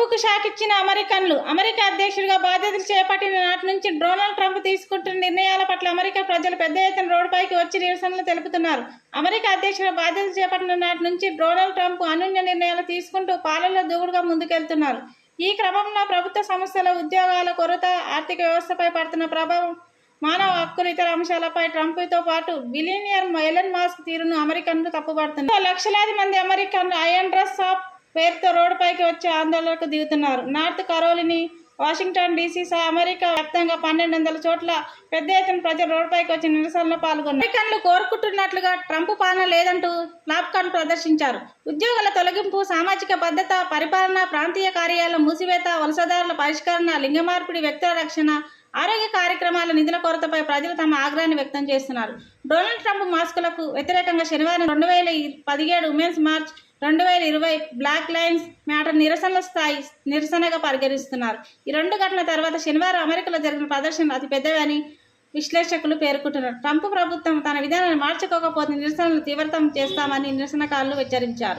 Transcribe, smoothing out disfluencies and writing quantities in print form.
ట్రంప్కు shock ఇచ్చిన అమెరికన్లు. America అధ్యక్షుడిగా బాధ్యతలు చేపట్టిన నాటి నుంచి డొనాల్డ్ ట్రంప్ తీసుకుంటున్న నిర్ణయాల పట్ల అమెరికా ప్రజలు పెద్ద ఎత్తున రోడ్డుపైకి వచ్చి నిరసనలు తెలుపుతున్నారు. అమెరికా అధ్యక్షుడిగా బాధ్యతలు చేపట్టిన నాటి నుంచి డొనాల్డ్ ట్రంప్ అనూహ్య నిర్ణయాలు తీసుకుంటూ పాలనలో దూకుడుగా ముందుకెళ్తున్నారు. ఈ క్రమంలో ప్రభుత్వ సంస్థల ఉద్యోగాల కొరత, ఆర్థిక వ్యవస్థపై పడుతున్న ప్రభావం, మానవ హక్కులు, ఇతర అంశాలపై ట్రంప్తో పాటు బిలియనియర్ ఎలన్ మస్క్ తీరును అమెరికన్లు తప్పుపడుతున్నారు. లక్షలాది మంది అమెరికన్లు ఐరన్ డ్రెస్ ఆఫ్ పేరుతో రోడ్డుపైకి వచ్చి ఆందోళనకు దిగుతున్నారు. నార్త్ కరోలినా, వాషింగ్టన్ డీసీ సహా అమెరికా వ్యాప్తంగా 1200 చోట్ల పెద్ద ఎత్తున ప్రజలు రోడ్డుపైకి వచ్చి నిరసనలో పాల్గొన్నారు. అమెరికన్లు కోరుకుంటున్నట్లుగా ట్రంప్ పాలన లేదంటూ ప్లాకార్డులు ప్రదర్శించారు. ఉద్యోగుల తొలగింపు, సామాజిక భద్రత, పరిపాలన, ప్రాంతీయ కార్యాలయాల మూసివేత, వలసదారుల పరిష్కరణ, లింగ మార్పిడి, వ్యక్తుల రక్షణ, ఆరోగ్య కార్యక్రమాల నిధుల కొరతపై ప్రజలు తమ ఆగ్రహాన్ని వ్యక్తం చేస్తున్నారు. డొనాల్డ్ ట్రంప్ మాస్కులకు వ్యతిరేకంగా శనివారం 2017 Women's March, 2020 Black Lives Matter నిరసనగా పరిగణిస్తున్నారు. ఈ 2 ఘటనల తర్వాత శనివారం అమెరికాలో జరిగిన ప్రదర్శనలు అతిపెద్దవి అని విశ్లేషకులు పేర్కొంటున్నారు. ట్రంప్ ప్రభుత్వం తన విధానాన్ని మార్చుకోకపోతే నిరసనలు తీవ్రతరం చేస్తామని నిరసనకారులు హెచ్చరించారు.